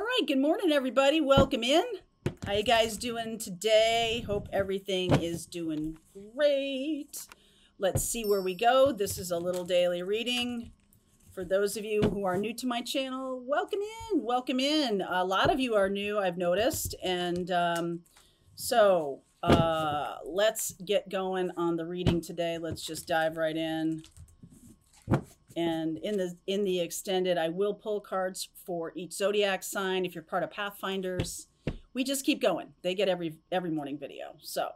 right, good morning, everybody. Welcome in. How you guys doing today? Hope everything is doing great. Let's see where we go. This is a little daily reading. For those of you who are new to my channel, welcome in. Welcome in. A lot of you are new, I've noticed. And let's get going on the reading today. Let's just dive right in. And in the extended, I will pull cards for each zodiac sign. If you're part of Pathfinders, we just keep going. They get every morning video. So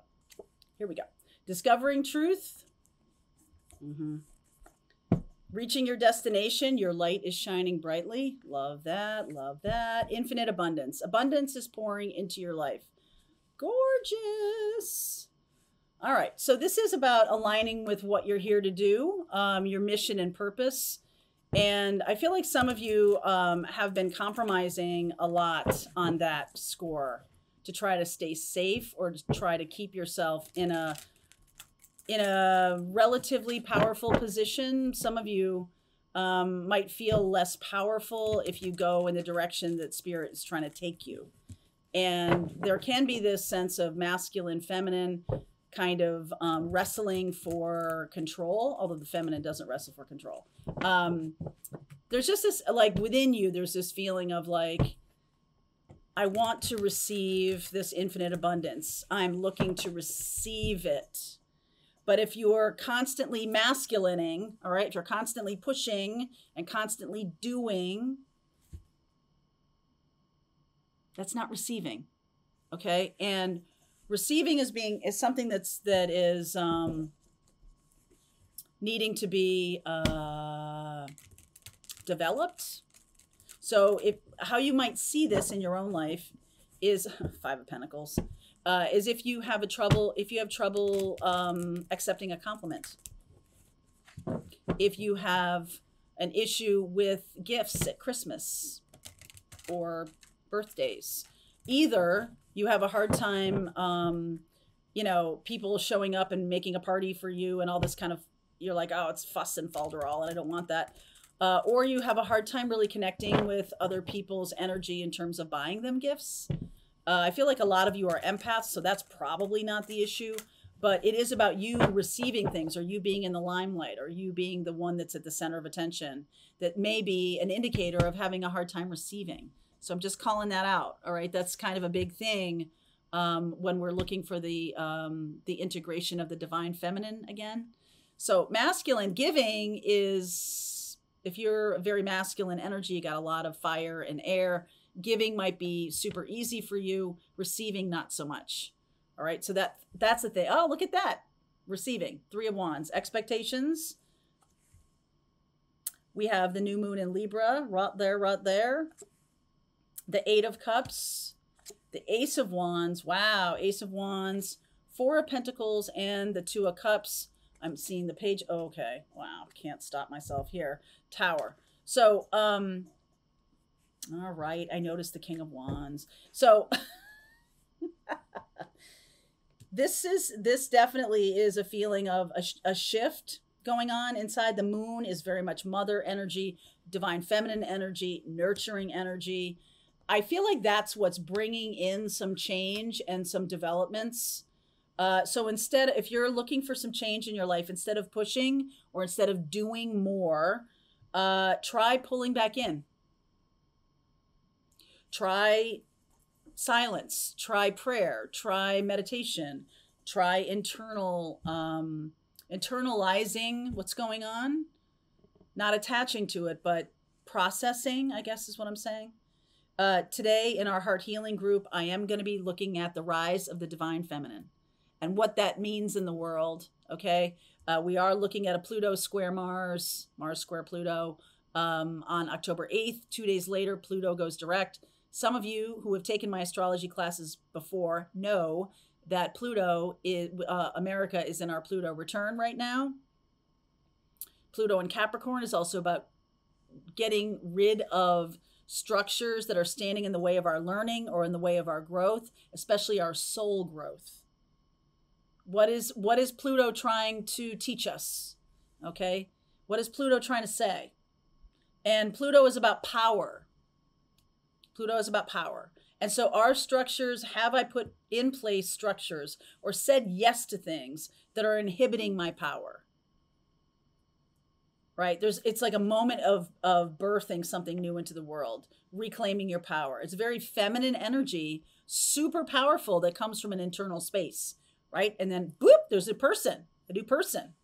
here we go. Discovering truth. Reaching your destination. Your light is shining brightly. Love that. Love that. Infinite abundance. Abundance is pouring into your life. Gorgeous. All right, so this is about aligning with what you're here to do, your mission and purpose. And I feel like some of you have been compromising a lot on that score to try to stay safe or to try to keep yourself in a relatively powerful position. Some of you might feel less powerful if you go in the direction that Spirit is trying to take you. And there can be this sense of masculine, feminine, kind of wrestling for control, although the feminine doesn't wrestle for control. There's just this, like within you, there's this feeling of like, I want to receive this infinite abundance. I'm looking to receive it. But if you're constantly masculining, all right, if you're constantly pushing and constantly doing, that's not receiving. Okay. And receiving is something that is needing to be developed. So how you might see this in your own life is Five of Pentacles, is if you have trouble accepting a compliment, if you have an issue with gifts at Christmas or birthdays, either you have a hard time, people showing up and making a party for you and all this kind of, you're like, oh, it's fuss and falderall and I don't want that. Or you have a hard time really connecting with other people's energy in terms of buying them gifts. I feel like a lot of you are empaths, so that's probably not the issue, but it is about you receiving things, or you being in the limelight, or you being the one that's at the center of attention. That may be an indicator of having a hard time receiving. So I'm just calling that out. All right. That's kind of a big thing when we're looking for the integration of the divine feminine again. So masculine giving is, if you're a very masculine energy, you got a lot of fire and air, giving might be super easy for you, receiving not so much. All right. So that's the thing. Oh, look at that. Receiving. Three of Wands. Expectations. We have the new moon in Libra, right there. The Eight of Cups, the Ace of Wands. Wow, Ace of Wands, Four of Pentacles, and the Two of Cups. I'm seeing the page. Oh, okay. Wow, can't stop myself here. Tower. So, all right. I noticed the King of Wands. So this definitely is a feeling of a shift going on inside. The moon is very much mother energy, divine feminine energy, nurturing energy. I feel like that's what's bringing in some change and some developments. So instead, if you're looking for some change in your life, instead of pushing or instead of doing more, try pulling back in. Try silence, try prayer, try meditation, try internalizing what's going on, not attaching to it, but processing, I guess is what I'm saying. Today in our heart healing group, I am going to be looking at the rise of the divine feminine and what that means in the world. Okay. We are looking at a Pluto square Mars square Pluto, on October 8th. 2 days later, Pluto goes direct. Some of you who have taken my astrology classes before know that Pluto is, America is in our Pluto return right now. Pluto in Capricorn is also about getting rid of structures that are standing in the way of our learning or in the way of our growth, especially our soul growth. What is Pluto trying to teach us? Okay. What is Pluto trying to say? And Pluto is about power. Pluto is about power. And so our structures, have I put in place structures or said yes to things that are inhibiting my power? Right? It's like a moment of birthing something new into the world, reclaiming your power. It's very feminine energy, super powerful, that comes from an internal space, right? And then boop, there's a new person.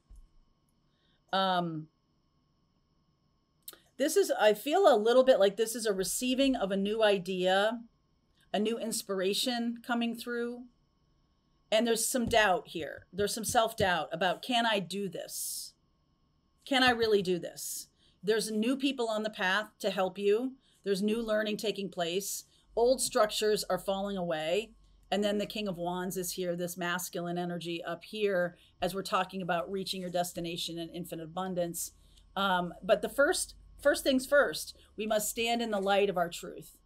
This is, I feel a little bit like this is a receiving of a new idea, a new inspiration coming through. And there's some doubt here. There's some self-doubt about, can I do this? Can I really do this? There's new people on the path to help you. There's new learning taking place. Old structures are falling away. And then the King of Wands is here, this masculine energy up here, as we're talking about reaching your destination in infinite abundance. But the first things first, we must stand in the light of our truth.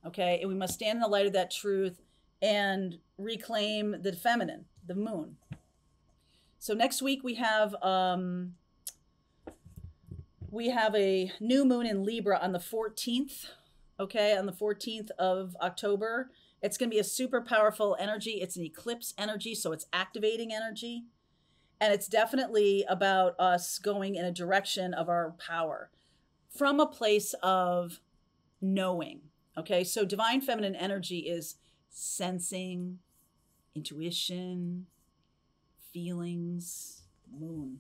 Okay, and we must stand in the light of that truth and reclaim the feminine, the moon. So next week we have a new moon in Libra on the 14th. Okay, on the 14th of October. It's going to be a super powerful energy. It's an eclipse energy, so it's activating energy. And it's definitely about us going in a direction of our power from a place of knowing. Okay, so divine feminine energy is sensing, intuition, feelings, moon.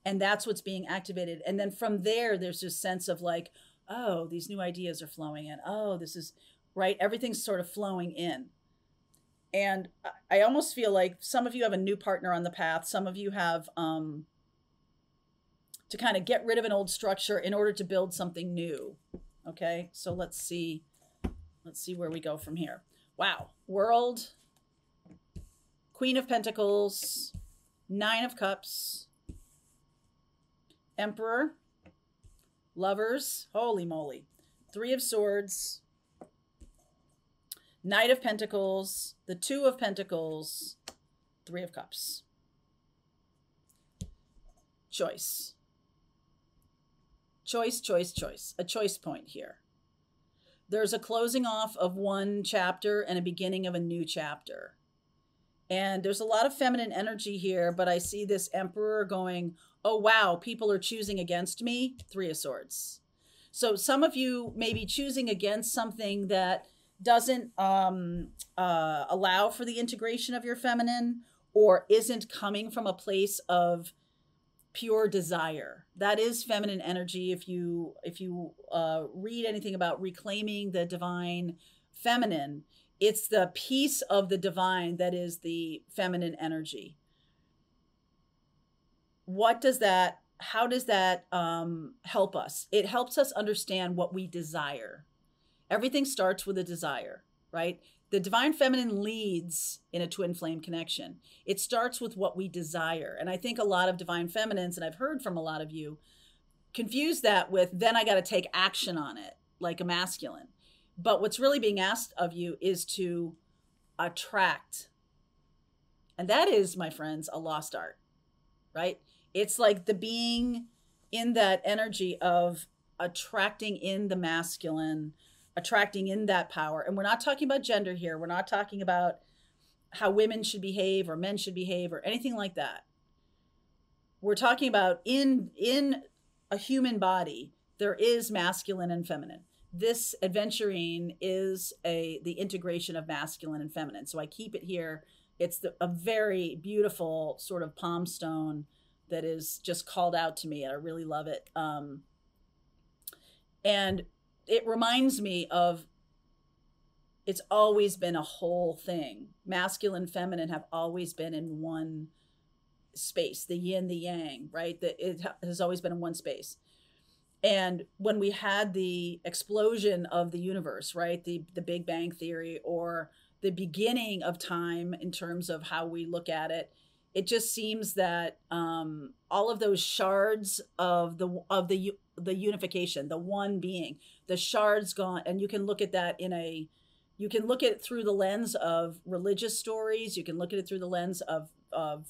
And that's what's being activated. And then from there, there's this sense of like, oh, these new ideas are flowing in. Oh, this is right. Everything's sort of flowing in. And I almost feel like some of you have a new partner on the path. Some of you have to kind of get rid of an old structure in order to build something new. Okay, so let's see where we go from here. Wow, World, Queen of Pentacles, Nine of Cups, Emperor, Lovers, holy moly, Three of Swords, Knight of Pentacles, the Two of Pentacles, Three of Cups. Choice. Choice, choice, choice. A choice point here. There's a closing off of one chapter and a beginning of a new chapter. And there's a lot of feminine energy here, but I see this Emperor going, oh, wow, people are choosing against me. Three of Swords. So some of you may be choosing against something that doesn't allow for the integration of your feminine, or isn't coming from a place of pure desire. That is feminine energy. If you read anything about reclaiming the divine feminine, it's the piece of the divine that is the feminine energy. What does that, how does that help us? It helps us understand what we desire. Everything starts with a desire, right? The divine feminine leads in a twin flame connection. It starts with what we desire. And I think a lot of divine feminines, and I've heard from a lot of you, confuse that with, then I got to take action on it, like a masculine. But what's really being asked of you is to attract. And that is, my friends, a lost art, right? It's like the being in that energy of attracting in the masculine, attracting in that power. And we're not talking about gender here. We're not talking about how women should behave or men should behave or anything like that. We're talking about in a human body, there is masculine and feminine. This adventuring is the integration of masculine and feminine. So I keep it here. It's a very beautiful sort of palm stone that is just called out to me, and I really love it. And it reminds me of, it's always been a whole thing. Masculine, feminine have always been in one space, the yin, the yang, right? It has always been in one space. And when we had the explosion of the universe, right? The Big Bang Theory, or the beginning of time in terms of how we look at it, it just seems that all of those shards of the unification, the one being, the shards gone, and you can look at that you can look at it through the lens of religious stories. You can look at it through the lens of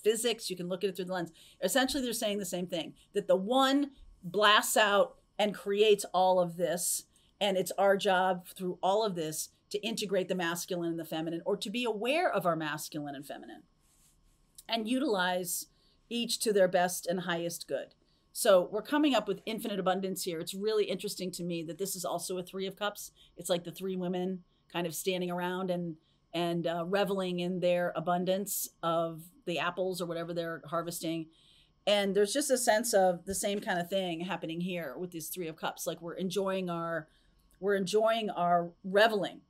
physics. You can look at it through the lens. Essentially, they're saying the same thing, that the one blasts out and creates all of this. And it's our job through all of this to integrate the masculine and the feminine, or to be aware of our masculine and feminine and utilize each to their best and highest good. So we're coming up with infinite abundance here. It's really interesting to me that this is also a Three of Cups. It's like the three women kind of standing around and reveling in their abundance of the apples or whatever they're harvesting. And there's just a sense of the same kind of thing happening here with these Three of Cups. Like we're enjoying our reveling.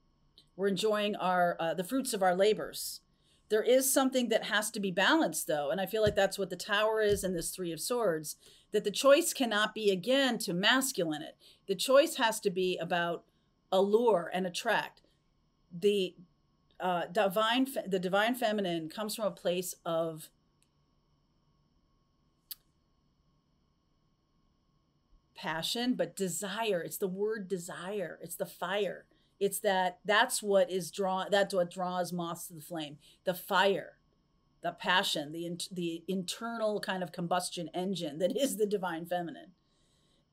We're enjoying the fruits of our labors. There is something that has to be balanced, though, and I feel like that's what the Tower is in this Three of Swords, that the choice cannot be, again, to masculine it. The choice has to be about allure and attract. The divine feminine comes from a place of passion, but desire. It's the word desire. It's the fire. It's that's what draws moths to the flame. The fire, the passion, the internal kind of combustion engine that is the divine feminine.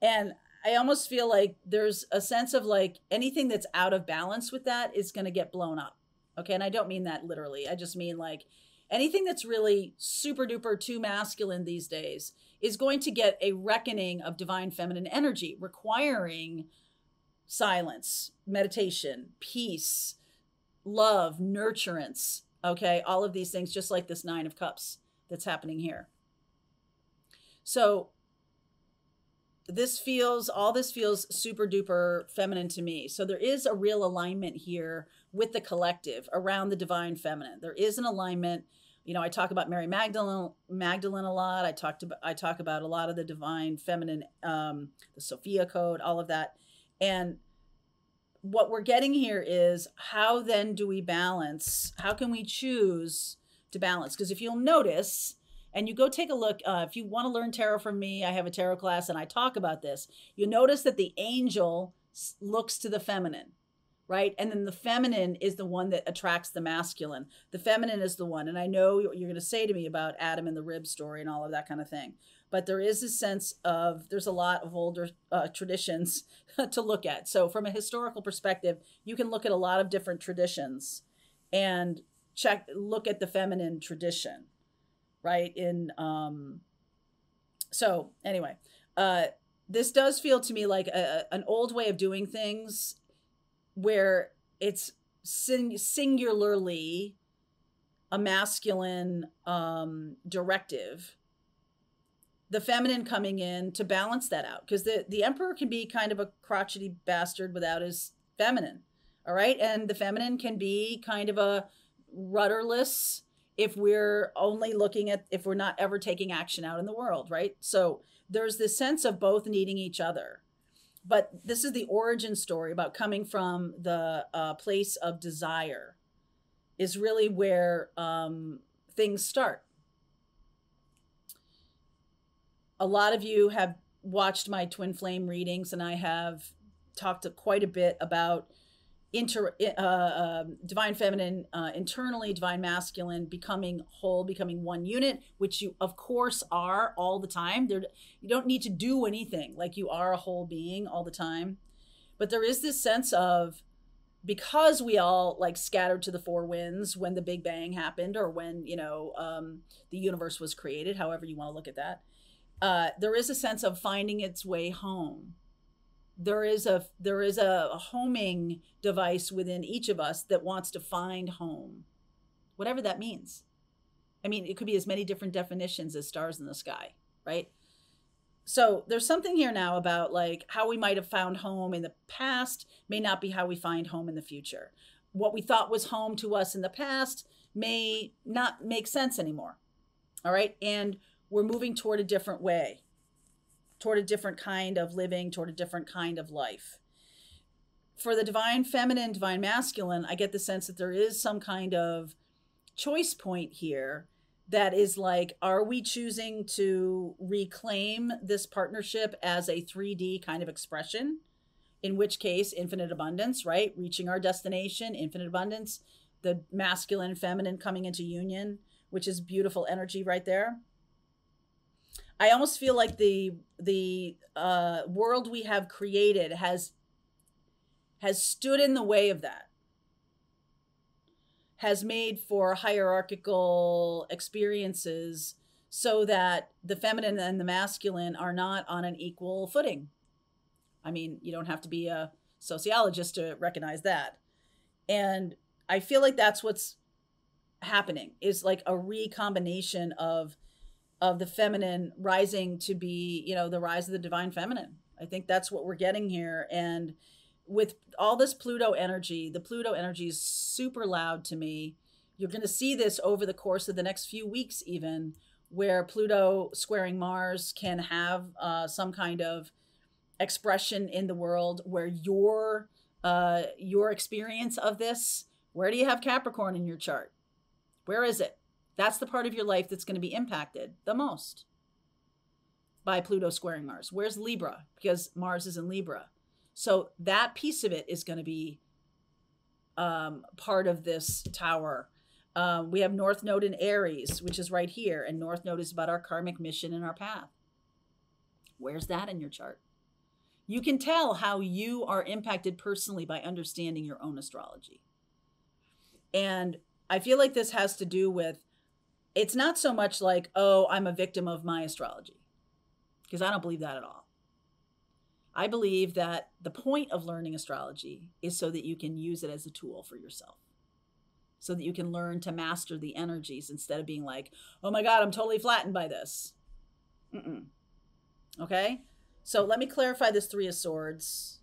And I almost feel like there's a sense of like anything that's out of balance with that is going to get blown up. Okay. And I don't mean that literally. I just mean like anything that's really super duper too masculine these days is going to get a reckoning of divine feminine energy, requiring silence, meditation, peace, love, nurturance. Okay. All of these things, just like this Nine of Cups that's happening here. So all this feels super duper feminine to me. So there is a real alignment here with the collective around the divine feminine. There is an alignment. You know, I talk about Mary Magdalene a lot. I talk about a lot of the divine feminine, the Sophia code, all of that. And what we're getting here is how then do we balance? How can we choose to balance? Because if you'll notice, and you go take a look, if you want to learn tarot from me, I have a tarot class and I talk about this. You'll notice that the angel looks to the feminine, right? And then the feminine is the one that attracts the masculine. The feminine is the one. And I know what you're going to say to me about Adam and the rib story and all of that kind of thing. But there is a sense of, there's a lot of older traditions to look at. So from a historical perspective, you can look at a lot of different traditions and look at the feminine tradition. Right. So anyway, this does feel to me like an old way of doing things where it's singularly a masculine directive, the feminine coming in to balance that out. Because the emperor can be kind of a crotchety bastard without his feminine. All right. And the feminine can be kind of a rudderless if we're only if we're not ever taking action out in the world, right? So there's this sense of both needing each other. But this is the origin story about coming from the place of desire is really where things start. A lot of you have watched my twin flame readings, and I have talked quite a bit about divine feminine, internally, divine masculine, becoming whole, becoming one unit, which you of course are all the time. You don't need to do anything, like you are a whole being all the time. But there is this sense of, because we all like scattered to the four winds when the Big Bang happened, or when, the universe was created, however you want to look at that, there is a sense of finding its way home. There is a homing device within each of us that wants to find home, whatever that means. I mean, it could be as many different definitions as stars in the sky, right? So there's something here now about like how we might have found home in the past may not be how we find home in the future. What we thought was home to us in the past may not make sense anymore. All right. And we're moving toward a different way, toward a different kind of living, toward a different kind of life. For the divine feminine, divine masculine, I get the sense that there is some kind of choice point here that is like, are we choosing to reclaim this partnership as a 3D kind of expression? In which case, infinite abundance, right? Reaching our destination, infinite abundance, the masculine and feminine coming into union, which is beautiful energy right there. I almost feel like the world we have created has has stood in the way of that, has made for hierarchical experiences so that the feminine and the masculine are not on an equal footing. I mean, you don't have to be a sociologist to recognize that. And I feel like that's what's happening, is like a recombination of the feminine rising to be, you know, the rise of the divine feminine. I think that's what we're getting here. And with all this Pluto energy, the Pluto energy is super loud to me. You're going to see this over the course of the next few weeks, even, where Pluto squaring Mars can have some kind of expression in the world where your experience of this, where do you have Capricorn in your chart? Where is it? That's the part of your life that's going to be impacted the most by Pluto squaring Mars. Where's Libra? Because Mars is in Libra. So that piece of it is going to be part of this tower. We have North Node in Aries, which is right here. And North Node is about our karmic mission and our path. Where's that in your chart? You can tell how you are impacted personally by understanding your own astrology. And I feel like this has to do with, it's not so much like, oh, I'm a victim of my astrology, because I don't believe that at all. I believe that the point of learning astrology is so that you can use it as a tool for yourself, so that you can learn to master the energies instead of being like, oh my God, I'm totally flattened by this. Okay? So let me clarify this Three of Swords.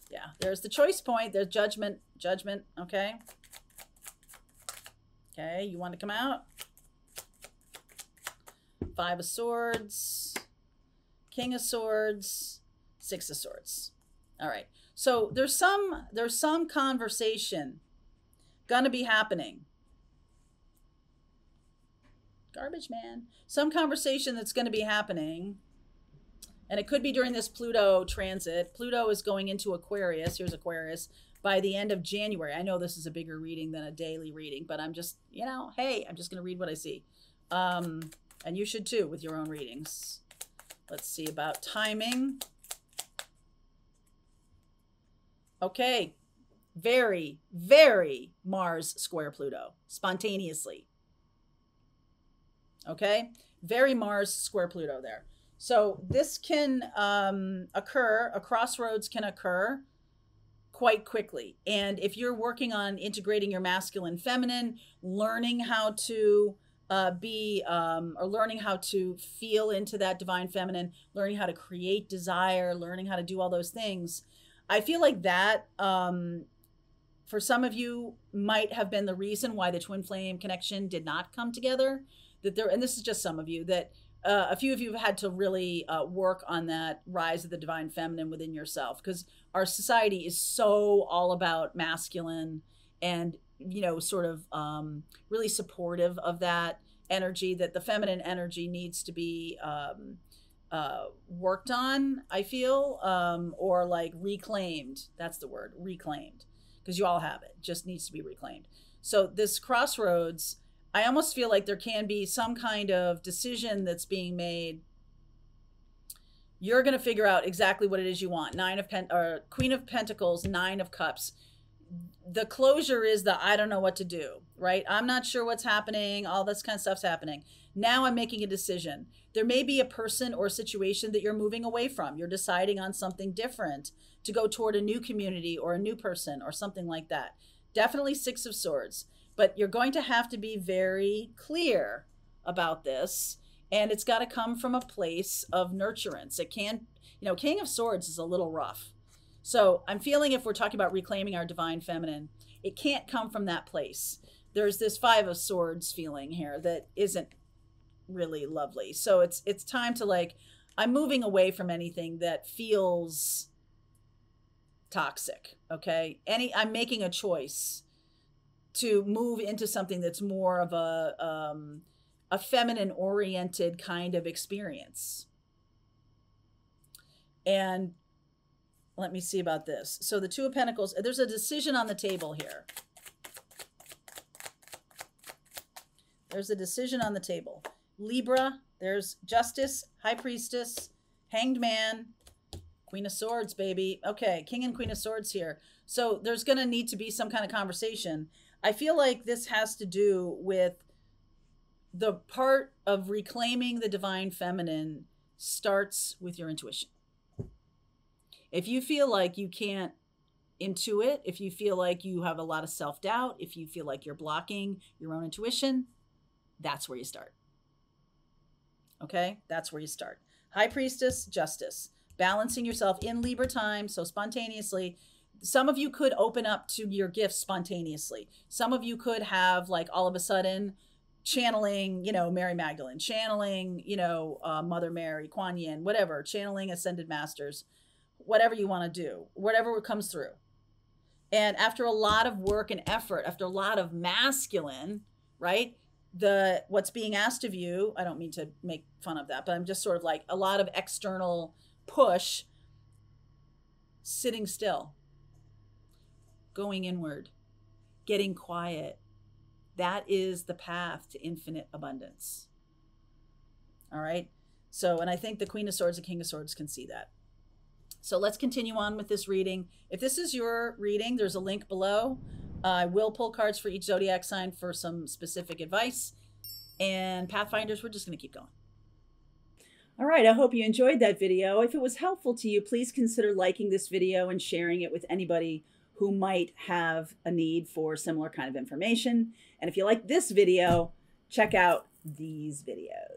Yeah, there's the choice point. There's judgment. Okay? Okay, you want to come out? Five of Swords, King of Swords, Six of Swords. All right. So there's some conversation gonna be happening. Garbage man. Some conversation that's going to be happening. And it could be during this Pluto transit. Pluto is going into Aquarius. Here's Aquarius by the end of January. I know this is a bigger reading than a daily reading, but I'm just, you know, hey, I'm just going to read what I see. And you should too with your own readings. Let's see about timing. Okay. Very, very Mars square Pluto spontaneously. Okay, very Mars square Pluto there. So this can occur, a crossroads can occur quite quickly. And if you're working on integrating your masculine feminine, learning how to or learning how to feel into that divine feminine, learning how to create desire, learning how to do all those things, I feel like that for some of you might have been the reason why the twin flame connection did not come together. That there, and this is just some of you, that a few of you have had to really work on that rise of the divine feminine within yourself, because our society is so all about masculine and, you know, sort of really supportive of that energy, that the feminine energy needs to be worked on, I feel, or like reclaimed. That's the word, reclaimed, because you all have it. Just needs to be reclaimed. So this crossroads, I almost feel like there can be some kind of decision that's being made. You're going to figure out exactly what it is you want. Queen of Pentacles, Nine of Cups. The closure is the I don't know what to do, right? I'm not sure what's happening. All this kind of stuff's happening. Now I'm making a decision. There may be a person or situation that you're moving away from. You're deciding on something different to go toward a new community or a new person or something like that. Definitely Six of Swords. But you're going to have to be very clear about this. And it's got to come from a place of nurturance. It can't, you know, King of Swords is a little rough. So I'm feeling if we're talking about reclaiming our divine feminine, it can't come from that place. There's this Five of Swords feeling here that isn't really lovely. So it's time to, like, I'm moving away from anything that feels toxic. Okay. I'm making a choice to move into something that's more of a feminine oriented kind of experience. And let me see about this. So the Two of Pentacles, there's a decision on the table here. There's a decision on the table. Libra, there's Justice, High Priestess, Hanged Man, Queen of Swords, baby. Okay, King and Queen of Swords here. So there's going to need to be some kind of conversation. I feel like this has to do with the part of reclaiming the divine feminine starts with your intuition. If you feel like you can't intuit, if you feel like you have a lot of self-doubt, if you feel like you're blocking your own intuition, that's where you start. Okay, that's where you start. High Priestess, Justice, balancing yourself in Libra time, so spontaneously. Some of you could open up to your gifts spontaneously. Some of you could have, like, all of a sudden channeling, you know, Mary Magdalene, channeling, you know, Mother Mary, Kuan Yin, whatever, channeling ascended masters, whatever you want to do, whatever comes through. And after a lot of work and effort, after a lot of masculine, right? What's being asked of you, I don't mean to make fun of that, but I'm just sort of like a lot of external push, sitting still, going inward, getting quiet. That is the path to infinite abundance. All right. So, and I think the Queen of Swords and King of Swords can see that. So let's continue on with this reading. If this is your reading, there's a link below. I will pull cards for each zodiac sign for some specific advice. And Pathfinders, we're just going to keep going. All right, I hope you enjoyed that video. If it was helpful to you, please consider liking this video and sharing it with anybody who might have a need for similar kind of information. And if you like this video, check out these videos.